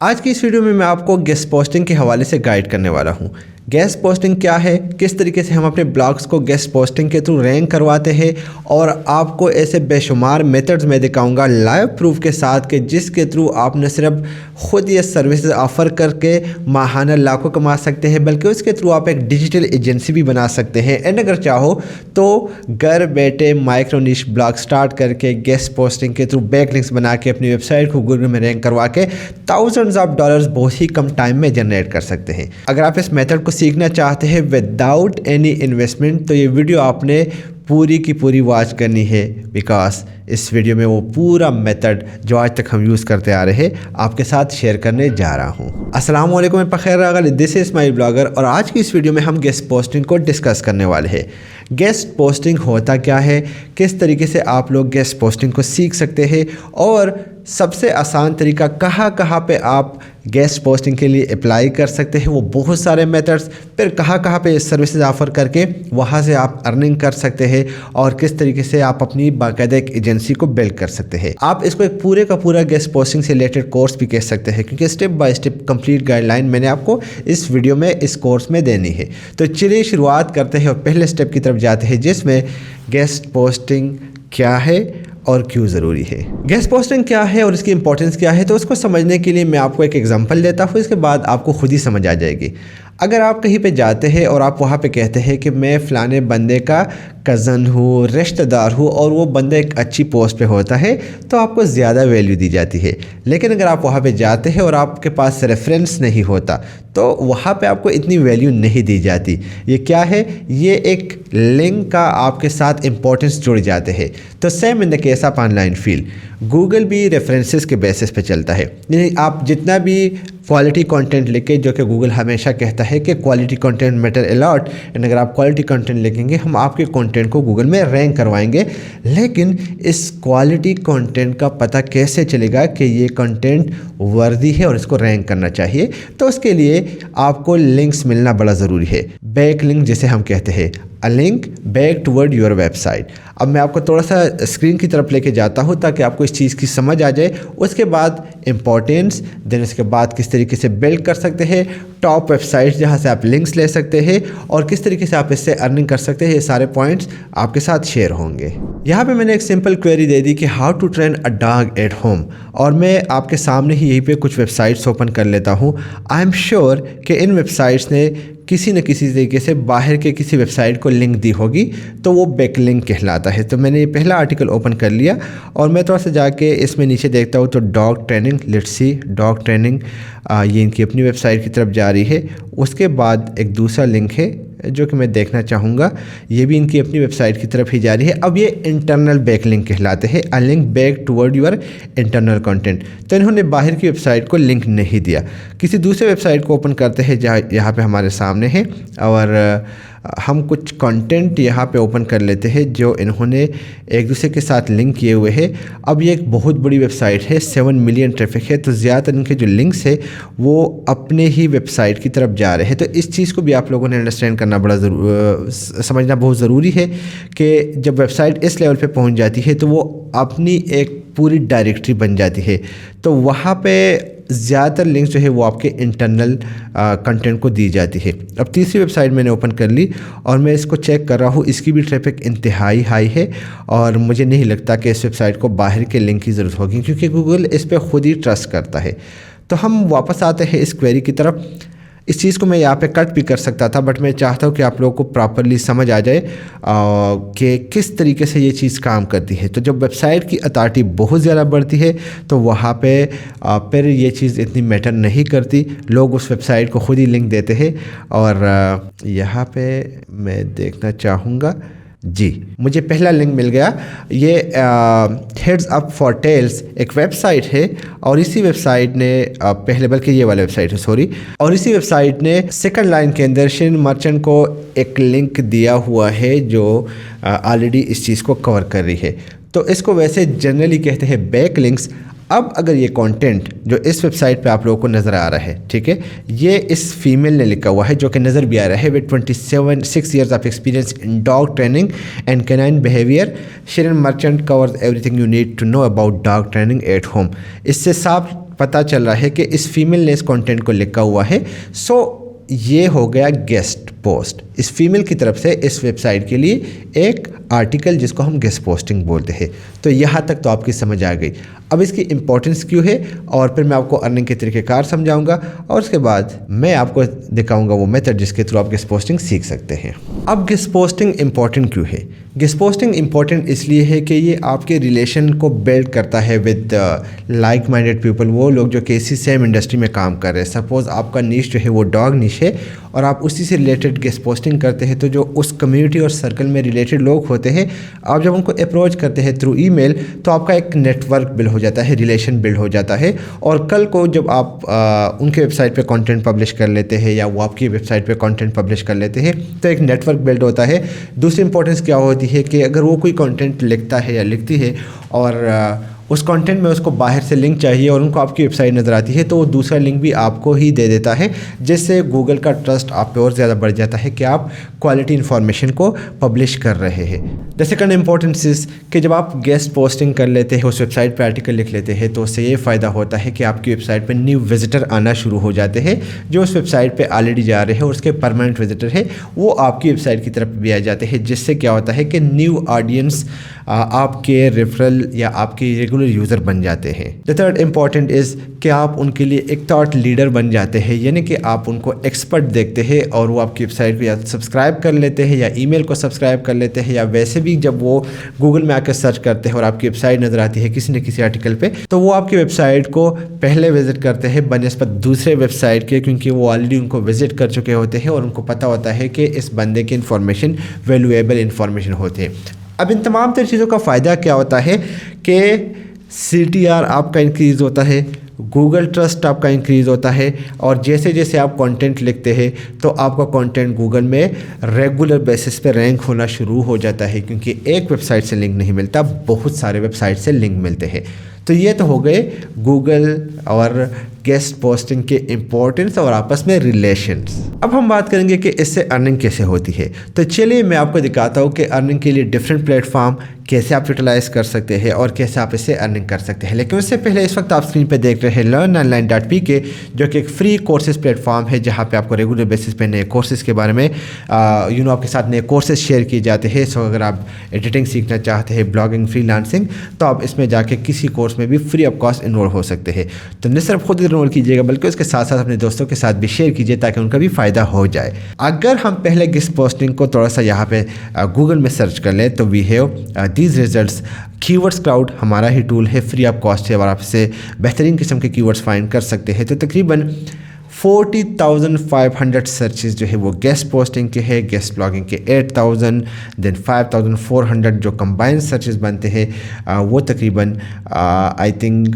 आज की इस वीडियो में मैं आपको गेस्ट पोस्टिंग के हवाले से गाइड करने वाला हूँ। गेस्ट पोस्टिंग क्या है, किस तरीके से हम अपने ब्लॉग्स को गेस्ट पोस्टिंग के थ्रू रैंक करवाते हैं और आपको ऐसे बेशुमार मेथड्स में दिखाऊंगा लाइव प्रूफ के साथ कि जिसके थ्रू आप न सिर्फ ख़ुद ये सर्विसेज ऑफ़र करके माहाना लाखों कमा सकते हैं बल्कि उसके थ्रू आप एक डिजिटल एजेंसी भी बना सकते हैं। एंड अगर चाहो तो घर बैठे माइक्रो निश ब्लॉग स्टार्ट करके गेस्ट पोस्टिंग के थ्रू बैकलिंक्स बना के अपनी वेबसाइट को गूगल में रैंक करवा के थाउजेंड्स ऑफ डॉलर्स बहुत ही कम टाइम में जनरेट कर सकते हैं। अगर आप इस मेथड को सीखना चाहते हैं विदाउट एनी इन्वेस्टमेंट तो ये वीडियो आपने पूरी की पूरी वॉच करनी है, बिकॉज इस वीडियो में वो पूरा मेथड जो आज तक हम यूज़ करते आ रहे हैं आपके साथ शेयर करने जा रहा हूँ। अस्सलाम वालेकुम, मैं फ़खर अगल, दिस इज़ माई ब्लॉगर और आज की इस वीडियो में हम गेस्ट पोस्टिंग को डिस्कस करने वाले हैं। गेस्ट पोस्टिंग होता क्या है, किस तरीके से आप लोग गेस्ट पोस्टिंग को सीख सकते हैं और सबसे आसान तरीका कहाँ पे आप गेस्ट पोस्टिंग के लिए अप्लाई कर सकते हैं, वो बहुत सारे मेथड्स, फिर कहाँ पे सर्विसेज ऑफ़र करके वहाँ से आप अर्निंग कर सकते हैं और किस तरीके से आप अपनी बाकायदा एक एजेंसी को बिल्ड कर सकते हैं। आप इसको एक पूरे का पूरा गेस्ट पोस्टिंग से रिलेटेड कोर्स भी कह सकते हैं क्योंकि step by step complete guideline मैंने आपको इस वीडियो में इस कोर्स में देनी है। तो चलिए शुरुआत करते हैं और पहले स्टेप की तरफ जाते हैं जिसमें गेस्ट पोस्टिंग क्या है और क्यों ज़रूरी है। गेस्ट पोस्टिंग क्या है और इसकी इंपॉर्टेंस क्या है, तो उसको समझने के लिए मैं आपको एक एग्जांपल देता हूँ, इसके बाद आपको खुद ही समझ आ जाएगी। अगर आप कहीं पे जाते हैं और आप वहाँ पे कहते हैं कि मैं फ़लाने बंदे का कज़न हूँ, रिश्तेदार हूँ और वो बंदा एक अच्छी पोस्ट पे होता है तो आपको ज़्यादा वैल्यू दी जाती है। लेकिन अगर आप वहाँ पे जाते हैं और आपके पास रेफरेंस नहीं होता तो वहाँ पे आपको इतनी वैल्यू नहीं दी जाती। ये क्या है, ये एक लिंक का आपके साथ इम्पोर्टेंस जुड़ जाते हैं। तो same in the case of online field, Google भी रेफरेंसेस के बेसिस पे चलता है। यानी आप जितना भी क्वालिटी कंटेंट लिखे, जो कि गूगल हमेशा कहता है कि quality content matter a lot, and अगर आप क्वालिटी कंटेंट लिखेंगे हम आपके कंटेंट को गूगल में रैंक करवाएंगे। लेकिन इस क्वालिटी कंटेंट का पता कैसे चलेगा कि ये कंटेंट वर्दी है और इसको रैंक करना चाहिए, तो उसके लिए आपको लिंक्स मिलना बड़ा ज़रूरी है। बैक लिंक जिसे हम कहते हैं, a link back toward your website. अब मैं आपको थोड़ा सा स्क्रीन की तरफ लेके जाता हूँ ताकि आपको इस चीज़ की समझ आ जाए। उसके बाद इम्पोर्टेंस, देन इसके बाद किस तरीके से बिल्ड कर सकते हैं टॉप वेबसाइट्स जहाँ से आप लिंक्स ले सकते हैं और किस तरीके से आप इससे अर्निंग कर सकते हैं, ये सारे पॉइंट्स आपके साथ शेयर होंगे। यहाँ पे मैंने एक सिंपल क्वेरी दे दी कि how to train a dog at home, और मैं आपके सामने ही यहीं पे कुछ वेबसाइट्स ओपन कर लेता हूँ। आई एम श्योर कि इन वेबसाइट्स ने किसी न किसी तरीके से बाहर के किसी वेबसाइट को लिंक दी होगी, तो वो बैक लिंक कहलाता है। तो मैंने ये पहला आर्टिकल ओपन कर लिया और मैं थोड़ा सा जाके इसमें नीचे देखता हूँ तो dog training, let's see dog training, ये इनकी अपनी वेबसाइट की तरफ जा रही है। उसके बाद एक दूसरा लिंक है जो कि मैं देखना चाहूँगा, ये भी इनकी अपनी वेबसाइट की तरफ ही जा रही है। अब ये इंटरनल बैक लिंक कहलाते हैं, a link back toward your internal content. तो इन्होंने बाहर की वेबसाइट को लिंक नहीं दिया। किसी दूसरे वेबसाइट को ओपन करते हैं जहाँ यहाँ पे हमारे सामने है और हम कुछ कंटेंट यहाँ पे ओपन कर लेते हैं जो इन्होंने एक दूसरे के साथ लिंक किए हुए हैं। अब ये एक बहुत बड़ी वेबसाइट है, 7 मिलियन ट्रैफिक है, तो ज़्यादातर इनके जो लिंक्स है वो अपने ही वेबसाइट की तरफ जा रहे हैं। तो इस चीज़ को भी आप लोगों ने अंडरस्टैंड करना समझना बहुत ज़रूरी है कि जब वेबसाइट इस लेवल पे पहुंच जाती है तो वो अपनी एक पूरी डायरेक्टरी बन जाती है, तो वहाँ पे ज़्यादातर लिंक्स जो है वो आपके इंटरनल कंटेंट को दी जाती है। अब तीसरी वेबसाइट मैंने ओपन कर ली और मैं इसको चेक कर रहा हूँ, इसकी भी ट्रैफिक इंतहाई हाई है और मुझे नहीं लगता कि इस वेबसाइट को बाहर के लिंक की ज़रूरत होगी क्योंकि गूगल इस पर ख़ुद ही ट्रस्ट करता है। तो हम वापस आते हैं इस क्वेरी की तरफ। इस चीज़ को मैं यहाँ पे कट भी कर सकता था बट मैं चाहता हूँ कि आप लोगों को प्रॉपरली समझ आ जाए कि किस तरीके से ये चीज़ काम करती है। तो जब वेबसाइट की अथॉरिटी बहुत ज़्यादा बढ़ती है तो वहाँ पे फिर ये चीज़ इतनी मैटर नहीं करती, लोग उस वेबसाइट को ख़ुद ही लिंक देते हैं। और यहाँ पे मैं देखना चाहूँगा, जी मुझे पहला लिंक मिल गया। ये हेड्स अप फॉर टेल्स एक वेबसाइट है और इसी वेबसाइट ने पहले, बल्कि ये वाला वेबसाइट है सॉरी, और इसी वेबसाइट ने सेकंड लाइन के अंदर शिन मर्चेंट को एक लिंक दिया हुआ है जो ऑलरेडी इस चीज़ को कवर कर रही है। तो इसको वैसे जनरली कहते हैं बैक लिंक्स। अब अगर ये कंटेंट जो इस वेबसाइट पे आप लोगों को नज़र आ रहा है, ठीक है, ये इस फीमेल ने लिखा हुआ है जो कि नज़र भी आ रहा है, with 6 years of experience in dog training and canine behaviour, Shirin Merchant covers everything you need to know about dog training at home. इससे साफ पता चल रहा है कि इस फीमेल ने इस कंटेंट को लिखा हुआ है। सो ये हो गया गेस्ट पोस्ट, इस फीमेल की तरफ से इस वेबसाइट के लिए एक आर्टिकल जिसको हम गेस्ट पोस्टिंग बोलते हैं। तो यहाँ तक तो आपकी समझ आ गई। अब इसकी इम्पोर्टेंस क्यों है और फिर मैं आपको अर्निंग के तरीक़ेकार समझाऊंगा और उसके बाद मैं आपको दिखाऊंगा वो मेथड जिसके थ्रू आप गेस्ट पोस्टिंग सीख सकते हैं। अब गेस्ट पोस्टिंग इम्पॉर्टेंट क्यों है? गेस्ट पोस्टिंग इम्पॉर्टेंट इसलिए है कि ये आपके रिलेशन को बिल्ड करता है विद लाइक माइंडेड पीपल, वो लोग जो कि इसी सेम इंडस्ट्री में काम कर रहे हैं। सपोज़ आपका नीश जो है वो डॉग नीश है और आप उसी से रिलेटेड गेस्ट पोस्टिंग करते हैं, तो जो उस कम्युनिटी और सर्कल में रिलेटेड लोग होते हैं, आप जब उनको अप्रोच करते हैं थ्रू ईमेल तो आपका एक नेटवर्क बिल्ड हो जाता है, रिलेशन बिल्ड हो जाता है। और कल को जब आप उनके वेबसाइट पे कंटेंट पब्लिश कर लेते हैं या वो आपकी वेबसाइट पे कंटेंट पब्लिश कर लेते हैं तो एक नेटवर्क बिल्ड होता है। दूसरी इंपॉर्टेंस क्या होती है कि अगर वो कोई कंटेंट लिखता है या लिखती है और उस कंटेंट में उसको बाहर से लिंक चाहिए और उनको आपकी वेबसाइट नज़र आती है तो वो दूसरा लिंक भी आपको ही दे देता है, जिससे गूगल का ट्रस्ट आप पे और ज़्यादा बढ़ जाता है कि आप क्वालिटी इन्फॉर्मेशन को पब्लिश कर रहे हैं। द सेकंड इम्पोर्टेंस इज़ कि जब आप गेस्ट पोस्टिंग कर लेते हैं, उस वेबसाइट पर आर्टिकल लिख लेते हैं, तो उससे ये फ़ायदा होता है कि आपकी वेबसाइट पर न्यू विजिटर आना शुरू हो जाते हैं जो उस वेबसाइट पर ऑलरेडी जा रहे हैं और उसके परमानेंट विजिटर है वो आपकी वेबसाइट की तरफ भी आ जाते हैं, जिससे क्या होता है कि न्यू ऑडियंस आपके रेफरल या आपके रेगुलर यूज़र बन जाते हैं। द थर्ड इम्पॉर्टेंट इज़ कि आप उनके लिए एक थॉट लीडर बन जाते हैं, यानी कि आप उनको एक्सपर्ट देखते हैं और वो आपकी वेबसाइट को या सब्सक्राइब कर लेते हैं या ईमेल को सब्सक्राइब कर लेते हैं, या वैसे भी जब वो गूगल में आकर सर्च करते हैं और आपकी वेबसाइट नज़र आती है किसी न किसी आर्टिकल पे, तो वो आपकी वेबसाइट को पहले विजिट करते हैं बनस्पत दूसरे वेबसाइट के, क्योंकि वो ऑलरेडी उनको विजिट कर चुके होते हैं और उनको पता होता है कि इस बंदे की इन्फॉर्मेशन वैल्यूएबल इन्फॉर्मेशन होती है। अब इन तमाम तर चीज़ों का फ़ायदा क्या होता है कि CTR आपका इंक्रीज़ होता है, गूगल ट्रस्ट आपका इंक्रीज़ होता है और जैसे जैसे आप कंटेंट लिखते हैं तो आपका कंटेंट गूगल में रेगुलर बेसिस पे रैंक होना शुरू हो जाता है, क्योंकि एक वेबसाइट से लिंक नहीं मिलता, बहुत सारे वेबसाइट से लिंक मिलते हैं। तो ये तो हो गए गूगल और गेस्ट पोस्टिंग के इम्पोर्टेंस और आपस में रिलेशंस। अब हम बात करेंगे कि इससे अर्निंग कैसे होती है। तो चलिए मैं आपको दिखाता हूँ कि अर्निंग के लिए डिफरेंट प्लेटफॉर्म कैसे आप यूटिलाइज़ कर सकते हैं और कैसे आप इससे अर्निंग कर सकते हैं। लेकिन उससे पहले इस वक्त आप स्क्रीन पे देख रहे हैं learnonline.pk, जो कि एक फ्री कोर्सेज प्लेटफॉर्म है जहाँ पे आपको रेगुलर बेसिस पे नए कोर्सेज़ के बारे में आपके साथ नए कोर्सेज शेयर किए जाते हैं। सो अगर आप एडिटिंग सीखना चाहते हैं, ब्लॉगिंग, फ्रीलांसिंग, तो आप इसमें जाके किसी कोर्स में भी फ्री ऑफ कॉस्ट इनरोल हो सकते हैं। तो न सिर्फ खुद इनरोल कीजिएगा बल्कि उसके साथ साथ अपने दोस्तों के साथ भी शेयर कीजिए ताकि उनका भी फ़ायदा हो जाए। अगर हम पहले गेस्ट पोस्टिंग को थोड़ा सा यहाँ पे गूगल में सर्च कर लें तो we have these results. Keywords cloud हमारा ही टूल है, फ्री ऑफ कॉस्ट है और आप इससे बेहतरीन किस्म के कीवर्ड्स फाइंड कर सकते हैं। तो तकरीबन 40,500 सर्चेस जो है वो गेस्ट पोस्टिंग के हैं, गेस्ट ब्लॉगिंग के 8,000, देन 5,400 जो कंबाइंड सर्चेस बनते हैं वो तकरीबन आई थिंक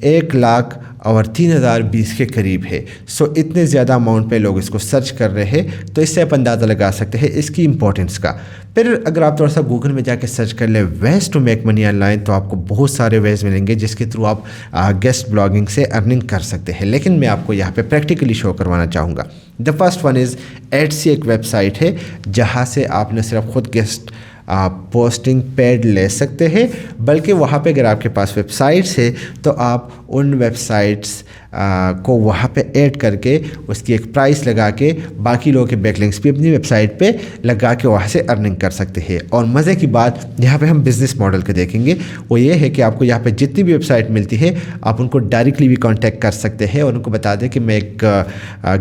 1,03,020 के करीब है। सो इतने ज़्यादा अमाउंट पे लोग इसको सर्च कर रहे हैं, तो इससे आप अंदाज़ा लगा सकते हैं इसकी इंपॉर्टेंस का। फिर अगर आप थोड़ा सा गूगल में जाके सर्च कर ले ways to make money online, तो आपको बहुत सारे वेज मिलेंगे जिसके थ्रू आप गेस्ट ब्लॉगिंग से अर्निंग कर सकते हैं। लेकिन मैं आपको यहाँ पे प्रैक्टिकली शो करवाना चाहूँगा। The first one is Etsy, एक वेबसाइट है जहाँ से आप न सिर्फ खुद गेस्ट पोस्टिंग पेड ले सकते हैं, बल्कि वहाँ पे अगर आपके पास वेबसाइट्स है तो आप उन वेबसाइट्स को वहाँ पे ऐड करके उसकी एक प्राइस लगा के बाकी लोगों के बैकलिंक्स भी अपनी वेबसाइट पे लगा के वहाँ से अर्निंग कर सकते हैं। और मज़े की बात यहाँ पे हम बिज़नेस मॉडल के देखेंगे, वो ये है कि आपको यहाँ पे जितनी भी वेबसाइट मिलती है आप उनको डायरेक्टली भी कांटेक्ट कर सकते हैं और उनको बता दें कि मैं एक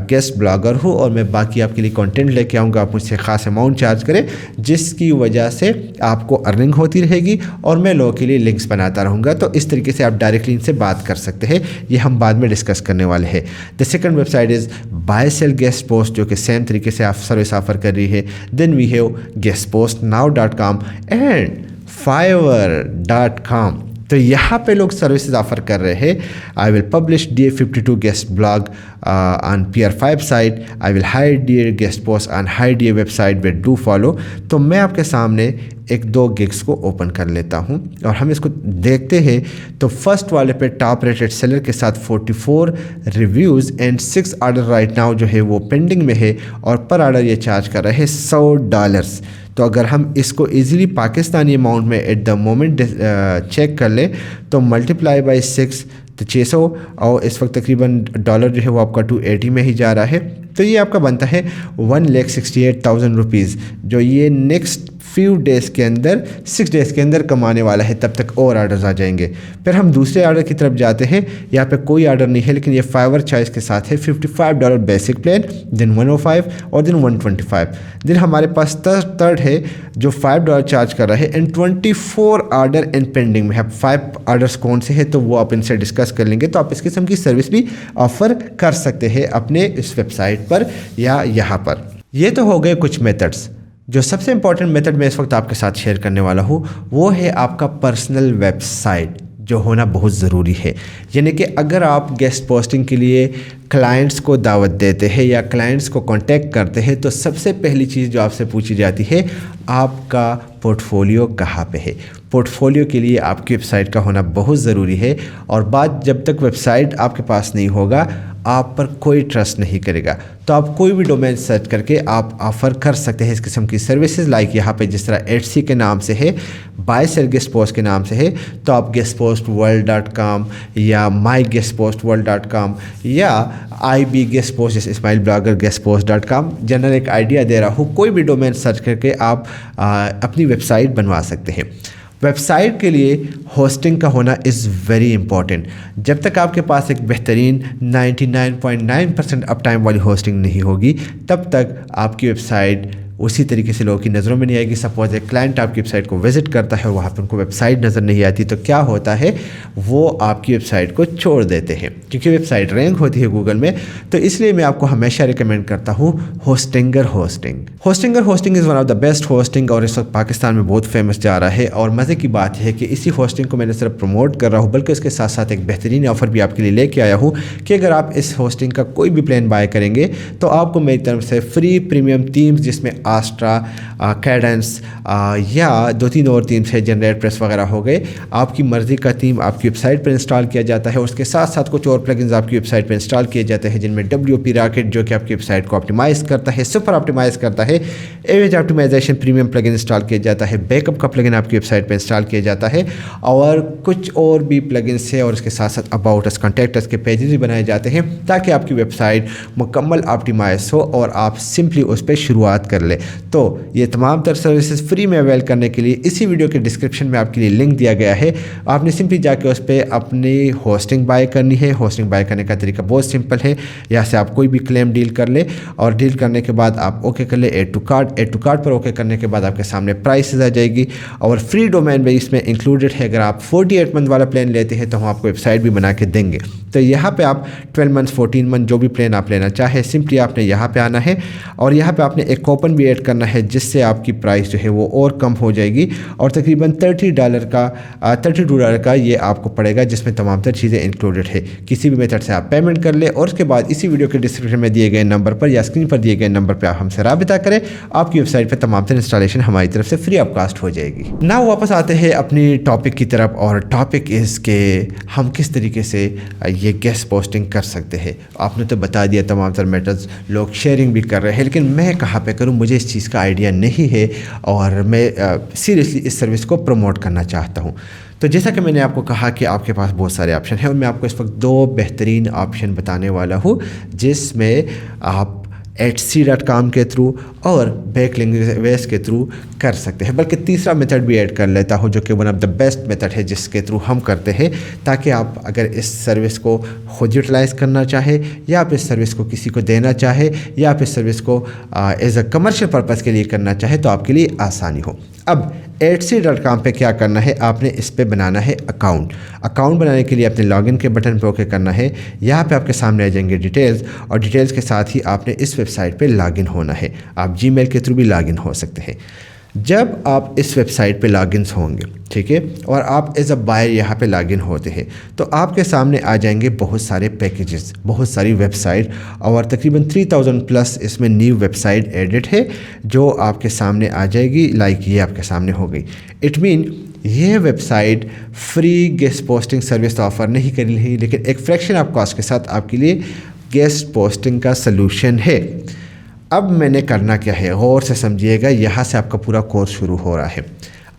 गेस्ट ब्लॉगर हूँ और मैं बाकी आपके लिए कंटेंट लेके आऊँगा, आप मुझसे ख़ास अमाउंट चार्ज करें, जिसकी वजह से आपको अर्निंग होती रहेगी और मैं लोगों के लिए लिंक्स बनाता रहूँगा। तो इस तरीके से आप डायरेक्टली इनसे बात कर सकते हैं, ये हम बाद में डिस्कस करने वाले हैं। The second website is buy sell guest post, जो कि सेम तरीके से आप सर्विस ऑफर कर रही है। Then we have guestpostnow.com and fiverr.com। तो यहाँ पे लोग सर्विसेज ऑफर कर रहे हैं। I will publish DA52 guest blog on PR5 site, I will hide DA guest post on hide DA website with do follow. तो मैं आपके सामने एक दो गिग्स को ओपन कर लेता हूँ और हम इसको देखते हैं। तो फर्स्ट वाले पे टॉप रेटेड सेलर के साथ 44 reviews and 6 order right now जो है वो पेंडिंग में है और पर ऑर्डर ये चार्ज कर रहे हैं $100। तो अगर हम इसको इजीली पाकिस्तानी अमाउंट में एट द मोमेंट चेक कर ले तो मल्टीप्लाई बाई 6 तो 600 और इस वक्त तकरीबन डॉलर जो है वो आपका 280 में ही जा रहा है। तो ये आपका बनता है 1,68,000 रुपीज़, जो ये नेक्स्ट फ्यू डेज़ के अंदर 6 डेज़ के अंदर कमाने वाला है। तब तक और आर्डर्स आ जाएंगे। फिर हम दूसरे आर्डर की तरफ जाते हैं। यहाँ पे कोई आर्डर नहीं है, लेकिन ये फाइवर चॉइस के साथ है। $55 बेसिक प्लान, दिन 105 और दिन 125। दिन हमारे पास थर्ड है जो $5 चार्ज कर रहा है एंड 24 आर्डर एंड पेंडिंग में है। 5 आर्डर्स कौन से हैं तो वो आप इनसे डिस्कस कर लेंगे। तो आप इस किस्म की सर्विस भी ऑफ़र कर सकते हैं अपने इस वेबसाइट पर या यहाँ पर। ये तो हो गए कुछ मेथड्स। जो सबसे इम्पॉर्टेंट मेथड मैं इस वक्त आपके साथ शेयर करने वाला हूँ वो है आपका पर्सनल वेबसाइट, जो होना बहुत ज़रूरी है। यानी कि अगर आप गेस्ट पोस्टिंग के लिए क्लाइंट्स को दावत देते हैं या क्लाइंट्स को कांटेक्ट करते हैं तो सबसे पहली चीज़ जो आपसे पूछी जाती है, आपका पोर्टफोलियो कहाँ पे है। पोर्टफोलियो के लिए आपकी वेबसाइट का होना बहुत ज़रूरी है। और बात जब तक वेबसाइट आपके पास नहीं होगा, आप पर कोई ट्रस्ट नहीं करेगा। तो आप कोई भी डोमेन सर्च करके आप ऑफ़र कर सकते हैं इस किस्म की सर्विसेज। लाइक यहाँ पे जिस तरह Etsy के नाम से है, बाय सेल गेस्ट पोस्ट के नाम से है, तो आप guestpostworld.com या mygestpostworld.com या IB गेस्ट पोस्ट जैसे इस्माइल ब्लॉगर guestpost.com, जनरल एक आइडिया दे रहा हूँ। कोई भी डोमेन सर्च करके आप अपनी वेबसाइट बनवा सकते हैं। वेबसाइट के लिए होस्टिंग का होना इज़ वेरी इंपॉर्टेंट। जब तक आपके पास एक बेहतरीन 99.9% अप टाइम वाली होस्टिंग नहीं होगी, तब तक आपकी वेबसाइट उसी तरीके से लोगों की नज़रों में नहीं आएगी। सपोज एक क्लाइंट आपकी वेबसाइट को विज़िट करता है और वहाँ पर उनको वेबसाइट नज़र नहीं आती, तो क्या होता है, वो आपकी वेबसाइट को छोड़ देते हैं, क्योंकि वेबसाइट रैंक होती है गूगल में। तो इसलिए मैं आपको हमेशा रिकमेंड करता हूँ Hostinger hosting is one of the best hosting, और इस वक्त पाकिस्तान में बहुत फेमस जा रहा है। और मज़े की बात है कि इसी होस्टिंग को मैंने सिर्फ प्रमोट कर रहा हूँ, बल्कि उसके साथ साथ एक बेहतरीन ऑफ़र भी आपके लिए लेके आया हूँ कि अगर आप इस होस्टिंग का कोई भी प्लान बाय करेंगे तो आपको मेरी तरफ से फ्री प्रीमियम थीम्स, जिसमें आस्ट्रा, कैडेंस या 2-3 और थीम्स है, जनरेट प्रेस वगैरह हो गए, आपकी मर्ज़ी का थीम आपकी वेबसाइट पर इंस्टॉल किया जाता है। और उसके साथ साथ कुछ और प्लगइन्स आपकी वेबसाइट पर इंस्टॉल किए जाते हैं, जिनमें WP रॉकेट जो कि आपकी वेबसाइट को ऑप्टिमाइज़ करता है, सुपर ऑप्टिमाइज़ करता है, image optimisation premium plugin install किया जाता है, बैकअप का प्लगइन आपकी वेबसाइट पर इंस्टॉल किया जाता है, और कुछ और भी प्लगइन्स है। और इसके साथ साथ अबाउट अस, कॉन्टैक्ट अस के पेजेस भी बनाए जाते हैं ताकि आपकी वेबसाइट मुकम्मल ऑप्टिमाइज हो और आप सिंपली उस पर शुरुआत कर ले। तो ये तमाम तर सर्विसेज फ्री में अवेल करने के लिए इसी वीडियो के डिस्क्रिप्शन में आपके लिए लिंक दिया गया है। आपने सिंपली जाके उस पर अपनी होस्टिंग बाय करनी है। होस्टिंग बाय करने का तरीका बहुत सिंपल है। यहाँ से आप कोई भी क्लेम डील कर ले, और डील करने के बाद आप ओके कर ले, एड टू कार्ट पर ओके करने के बाद आपके सामने प्राइसेस आ जाएगी। और फ्री डोमेन भी इसमें इंक्लूडेड है। अगर आप 48 मंथ वाला प्लान लेते हैं तो हम आपको वेबसाइट भी बना के देंगे। तो यहाँ पे आप 12 मंथ 14 मंथ जो भी प्लान आप लेना चाहे, सिंपली आपने यहाँ पे आना है और यहाँ पे आपने एक कूपन भी ऐड करना है, जिससे आपकी प्राइस जो है वो और कम हो जाएगी। और तकरीबन $32 का ये आपको पड़ेगा, जिसमें तमाम तर चीज़ें इंक्लूडेड है। किसी भी मेथड से आप पेमेंट कर ले, और उसके बाद इसी वीडियो के डिस्क्रिप्शन में दिए गए नंबर पर या स्क्रीन पर दिए गए नंबर पर आप हमसे राबिता करें। आपकी वेबसाइट पर तमाम तर इंस्टॉलेशन हमारी तरफ से फ्री ऑफ कॉस्ट हो जाएगी। नाउ वापस आते हैं अपनी टॉपिक की तरफ, और टॉपिक इज़ के हम किस तरीके से ये गेस्ट पोस्टिंग कर सकते हैं। आपने तो बता दिया तमाम तर मेथड्स, लोग शेयरिंग भी कर रहे हैं, लेकिन मैं कहाँ पे करूँ, मुझे इस चीज़ का आइडिया नहीं है और मैं सीरियसली इस सर्विस को प्रमोट करना चाहता हूँ। तो जैसा कि मैंने आपको कहा कि आपके पास बहुत सारे ऑप्शन हैं, और मैं आपको इस वक्त 2 बेहतरीन ऑप्शन बताने वाला हूँ, जिसमें आप Etsy.com के थ्रू और बैकलिंक्स के थ्रू कर सकते हैं। बल्कि तीसरा मेथड भी ऐड कर लेता हूँ, जो कि one of the best method है, जिसके थ्रू हम करते हैं, ताकि आप अगर इस सर्विस को खुद यूटिलाइज़ करना चाहे, या आप इस सर्विस को किसी को देना चाहे, या आप इस सर्विस को एज अ कमर्शियल पर्पज़ के लिए करना चाहे, तो आपके लिए आसानी हो। अब Etsy.com पे क्या करना है, आपने इस पे बनाना है अकाउंट बनाने के लिए अपने लॉगिन के बटन पे ओके करना है। यहाँ पे आपके सामने आ जाएंगे डिटेल्स, और डिटेल्स के साथ ही आपने इस वेबसाइट पे लॉगिन होना है। आप जीमेल के थ्रू भी लॉगिन हो सकते हैं। जब आप इस वेबसाइट पे लॉगिन होंगे, ठीक है, और आप एज अ बायर यहाँ पे लॉगिन होते हैं, तो आपके सामने आ जाएंगे बहुत सारे पैकेजेस, बहुत सारी वेबसाइट, और तकरीबन 3000 प्लस इसमें न्यू वेबसाइट एडिट है, जो आपके सामने आ जाएगी। लाइक ये आपके सामने हो गई। इट मीन ये website free guest posting service तो ऑफ़र नहीं कर रही, लेकिन एक फ्रैक्शन ऑफ कॉस्ट के साथ आपके लिए गेस्ट पोस्टिंग का सलूशन है। अब मैंने करना क्या है, गौर से समझिएगा, यहाँ से आपका पूरा कोर्स शुरू हो रहा है।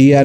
DR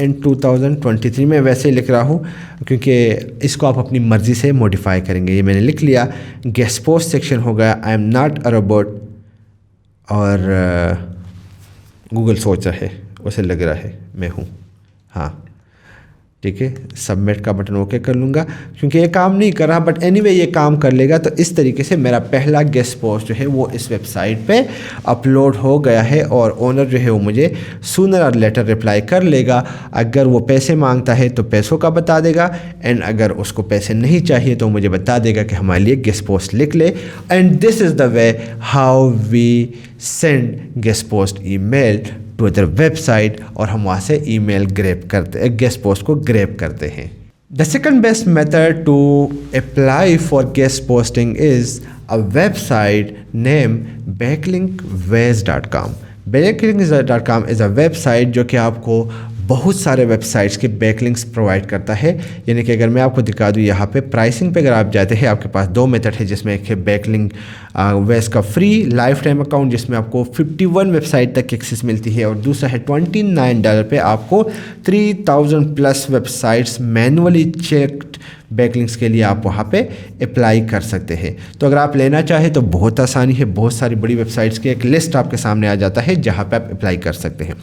इन 2023 में वैसे ही लिख रहा हूँ क्योंकि इसको आप अपनी मर्ज़ी से मॉडिफाई करेंगे। ये मैंने लिख लिया। गेस्ट पोस्ट सेक्शन हो गया, I am not a robot, और गूगल सोच रहा है, उसे लग रहा है मैं हूँ, हाँ ठीक है। सबमिट का बटन ओके कर लूँगा क्योंकि ये काम नहीं कर रहा, बट एनीवे ये काम कर लेगा। तो इस तरीके से मेरा पहला गेस्ट पोस्ट जो है वो इस वेबसाइट पे अपलोड हो गया है, और ओनर जो है वो मुझे सूनर और लेटर रिप्लाई कर लेगा। अगर वो पैसे मांगता है तो पैसों का बता देगा, एंड अगर उसको पैसे नहीं चाहिए तो मुझे बता देगा कि हमारे लिए गेस्ट पोस्ट लिख ले। And this is the way how we send guest post email to other website, और हम वहाँ से ईमेल ग्रैब करते, गेस्ट पोस्ट को ग्रैब करते हैं। The second best method to apply for guest posting is a website name backlinkways.com। backlinkways.com is a website जो कि आपको बहुत सारे वेबसाइट्स के बैकलिंक्स प्रोवाइड करता है। यानी कि अगर मैं आपको दिखा दूँ यहाँ पे प्राइसिंग पे अगर आप जाते हैं, आपके पास दो मेथड है, जिसमें एक है बैकलिंक वेस का फ्री लाइफ टाइम अकाउंट जिसमें आपको 51 वेबसाइट तक एक्सेस मिलती है, और दूसरा है $29 पे आपको 3000 plus websites manually checked backlinks के लिए आप वहाँ पे अप्लाई कर सकते हैं। तो अगर आप लेना चाहें तो बहुत आसानी है, बहुत सारी बड़ी वेबसाइट्स की एक लिस्ट आपके सामने आ जाता है जहाँ पे आप अप्लाई कर सकते हैं।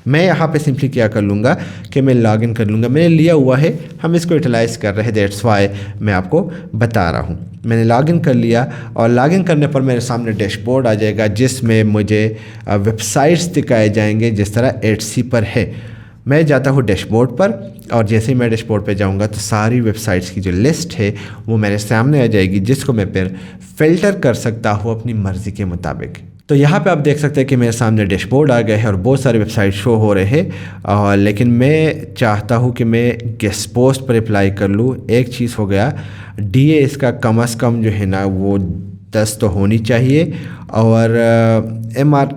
मैं यहाँ पे सिंपली क्या कर लूँगा कि मैं लॉगिन कर लूँगा। मैंने लिया हुआ है, हम इसको यूटिलाइज़ कर रहे हैं, दैट्स वाई मैं आपको बता रहा हूँ। मैंने लॉगिन कर लिया, और लॉगिन करने पर मेरे सामने डैशबोर्ड आ जाएगा जिसमें मुझे वेबसाइट्स दिखाए जाएंगे जिस तरह एटसी पर है। मैं जाता हूँ डैशबोर्ड पर, और जैसे ही मैं डैशबोर्ड पे जाऊँगा तो सारी वेबसाइट्स की जो लिस्ट है वो मेरे सामने आ जाएगी, जिसको मैं फिर फ़िल्टर कर सकता हूँ अपनी मर्ज़ी के मुताबिक। तो यहाँ पे आप देख सकते हैं कि मेरे सामने डैशबोर्ड आ गया है और बहुत सारे वेबसाइट शो हो रहे हैं, लेकिन मैं चाहता हूँ कि मैं गेस्ट पोस्ट पर अप्लाई कर लूँ। एक चीज़ हो गया, DA इसका कम से कम जो है ना वो 10 तो होनी चाहिए, और MR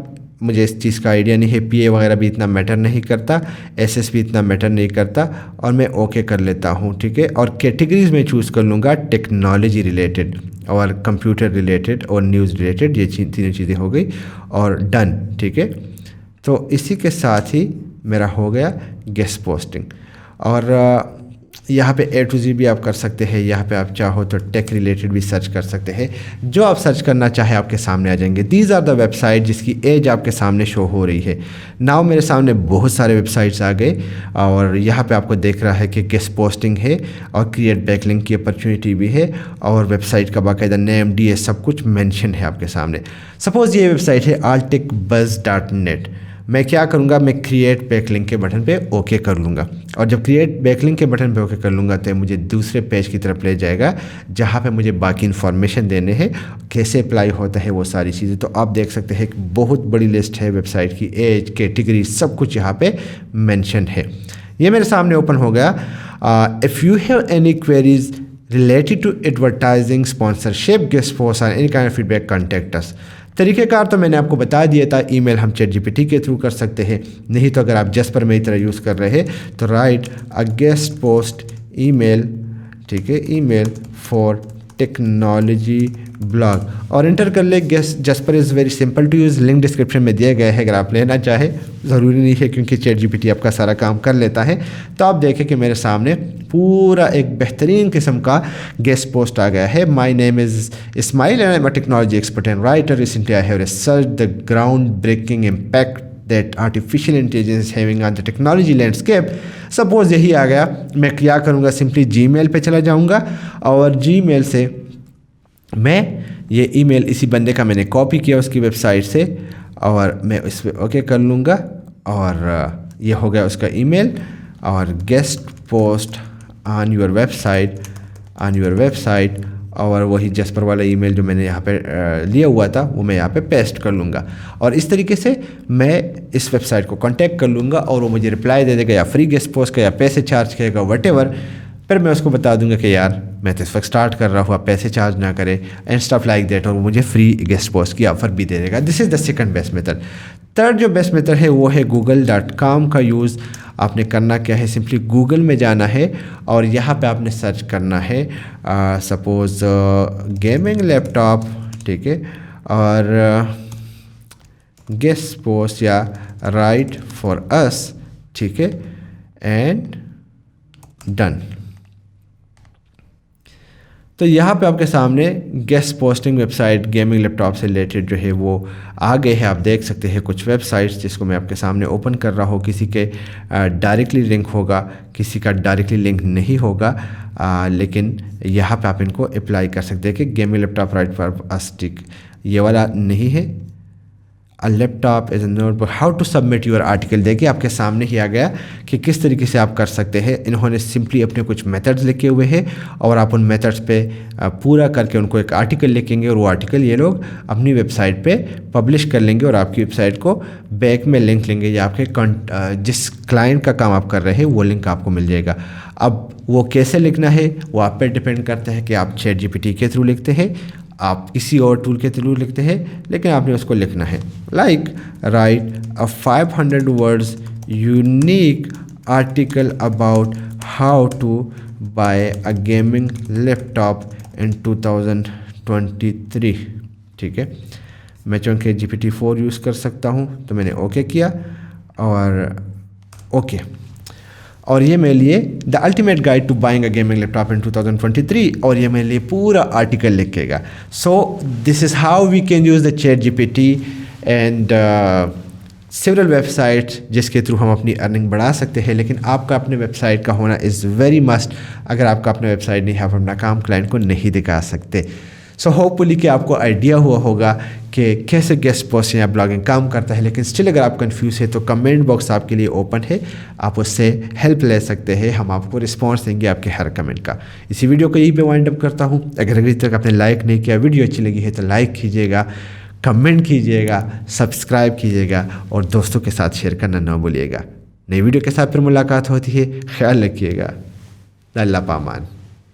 मुझे इस चीज़ का आइडिया नहीं है, PA वगैरह भी इतना मैटर नहीं करता, SS भी इतना मैटर नहीं करता, और मैं ओके कर लेता हूँ, ठीक है। और कैटेगरीज़ में चूज़ कर लूँगा टेक्नोलॉजी रिलेटेड और कंप्यूटर रिलेटेड और न्यूज़ रिलेटेड, ये तीनों चीज़ें हो गई, और डन, ठीक है। तो इसी के साथ ही मेरा हो गया गेस्ट पोस्टिंग। और यहाँ पे A to Z भी आप कर सकते हैं, यहाँ पे आप चाहो तो टेक रिलेटेड भी सर्च कर सकते हैं, जो आप सर्च करना चाहे आपके सामने आ जाएंगे। दीज आर द वेबसाइट जिसकी एज आपके सामने शो हो रही है। नाउ मेरे सामने बहुत सारे वेबसाइट्स आ गए, और यहाँ पे आपको देख रहा है कि गेस्ट पोस्टिंग है और क्रिएट बैकलिंक की अपॉर्चुनिटी भी है, और वेबसाइट का बाकायदा नेम DA सब कुछ मेंशन है आपके सामने। सपोज़ ये वेबसाइट है alticbuzz.net। मैं क्या करूँगा, मैं क्रिएट बैकलिंक के बटन पे ओके कर लूँगा, और जब क्रिएट बैकलिंक के बटन पे ओके कर लूँगा तो मुझे दूसरे पेज की तरफ ले जाएगा जहाँ पे मुझे बाकी इन्फॉर्मेशन देने हैं, कैसे अप्लाई होता है वो सारी चीज़ें। तो आप देख सकते हैं एक बहुत बड़ी लिस्ट है वेबसाइट की, एज, कैटेगरी, सब कुछ यहाँ पे मेंशन है। ये मेरे सामने ओपन हो गया। If you have any queries related to advertising, sponsorship, guest posts or any kind of feedback, contact us। तरीक़ेकार तो मैंने आपको बता दिया था। ईमेल हम ChatGPT के थ्रू कर सकते हैं, नहीं तो अगर आप जस्पर मेरी तरह यूज़ कर रहे हैं तो write a guest post email, ठीक है, ईमेल फॉर टेक्नोलॉजी ब्लॉग, और इंटर कर ले। Jasper is very simple to use, link description में दिया गया है, अगर आप लेना चाहे। ज़रूरी नहीं है क्योंकि ChatGPT आपका सारा काम कर लेता है। तो आप देखें कि मेरे सामने पूरा एक बेहतरीन किस्म का गेस्ट पोस्ट आ गया है। My name is Ismail and I am a technology expert and writer. Recently I have research the ground breaking impact that artificial intelligence is having on the technology landscape। Suppose यही आ गया, मैं क्या करूँगा, simply Gmail पे चला जाऊँगा, और Gmail से मैं ये ईमेल इसी बंदे का मैंने कॉपी किया उसकी वेबसाइट से, और मैं इस पर ओके कर लूँगा, और ये हो गया उसका ईमेल। और guest post on your website, और वही जस्पर वाला ईमेल जो मैंने यहाँ पे लिया हुआ था वो मैं यहाँ पे पेस्ट कर लूँगा, और इस तरीके से मैं इस वेबसाइट को कांटेक्ट कर लूँगा, और वो मुझे रिप्लाई दे देगा, या फ्री गेस्ट पोस्ट का, या पैसे चार्ज करेगा, व्हाटएवर। फिर मैं उसको बता दूंगा कि यार मैं तो इस वक्त स्टार्ट कर रहा हूँ, आप पैसे चार्ज ना करें, एंड स्टफ लाइक दैट, और वो मुझे फ्री गेस्ट पोस्ट की ऑफ़र भी दे देगा। This is the second best method. Third जो बेस्ट मेथड है वो है google.com का यूज़। आपने करना क्या है, सिंपली गूगल में जाना है, और यहाँ पे आपने सर्च करना है सपोज़ गेमिंग लैपटॉप, ठीक है, और गेस्ट पोस्ट या राइट फॉर अस, ठीक है, एंड डन। तो यहाँ पे आपके सामने guest posting website gaming laptop से रिलेटेड जो है वो आ गए हैं। आप देख सकते हैं कुछ वेबसाइट्स जिसको मैं आपके सामने ओपन कर रहा हूँ। किसी के डायरेक्टली लिंक होगा, किसी का डायरेक्टली लिंक नहीं होगा, लेकिन यहाँ पे आप इनको अप्लाई कर सकते हैं कि गेमिंग लैपटॉप राइट फॉर अस्टिक, ये वाला नहीं है। A laptop is notebook, how to submit your article. देखिए आपके सामने ही आ गया कि किस तरीके से आप कर सकते हैं। इन्होंने सिंपली अपने कुछ मेथड्स लिखे हुए हैं और आप उन मेथड्स पे पूरा करके उनको एक आर्टिकल लिखेंगे और वो आर्टिकल ये लोग अपनी वेबसाइट पे पब्लिश कर लेंगे और आपकी वेबसाइट को बैक में लिंक लेंगे या आपके जिस क्लाइंट का काम आप कर रहे हैं वो लिंक आपको मिल जाएगा। अब वो कैसे लिखना है वो आप पे डिपेंड करता है कि आप ChatGPT के थ्रू लिखते हैं, आप किसी और टूल के थ्रू लिखते हैं, लेकिन आपने उसको लिखना है। Like write a 500 words unique article about how to buy a gaming laptop in 2023। ठीक है, मैं चूँकि GPT-4 यूज़ कर सकता हूँ तो मैंने ओके किया और ओके। और ये मेरे लिए the ultimate guide to buying a gaming laptop in 2023, और ये मेरे लिए पूरा आर्टिकल लिखेगा। So this is how we can use the ChatGPT and several websites जिसके थ्रू हम अपनी अर्निंग बढ़ा सकते हैं। लेकिन आपका अपने वेबसाइट का होना इज़ वेरी मस्ट। अगर आपका अपना वेबसाइट नहीं है, आप अपना काम क्लाइंट को नहीं दिखा सकते। सो होपफुली कि आपको आइडिया हुआ होगा कि कैसे गेस्ट पोस्टिंग या ब्लॉगिंग काम करता है। लेकिन स्टिल अगर आप कंफ्यूज है तो कमेंट बॉक्स आपके लिए ओपन है, आप उससे हेल्प ले सकते हैं। हम आपको रिस्पांस देंगे आपके हर कमेंट का। इसी वीडियो को यहीं पे वाइंड अप करता हूँ। अगर अभी तक आपने लाइक नहीं किया, वीडियो अच्छी लगी है तो लाइक कीजिएगा, कमेंट कीजिएगा, सब्सक्राइब कीजिएगा और दोस्तों के साथ शेयर करना ना भूलिएगा। नई वीडियो के साथ फिर मुलाकात होती है। ख्याल रखिएगा। अल्लाह पामान।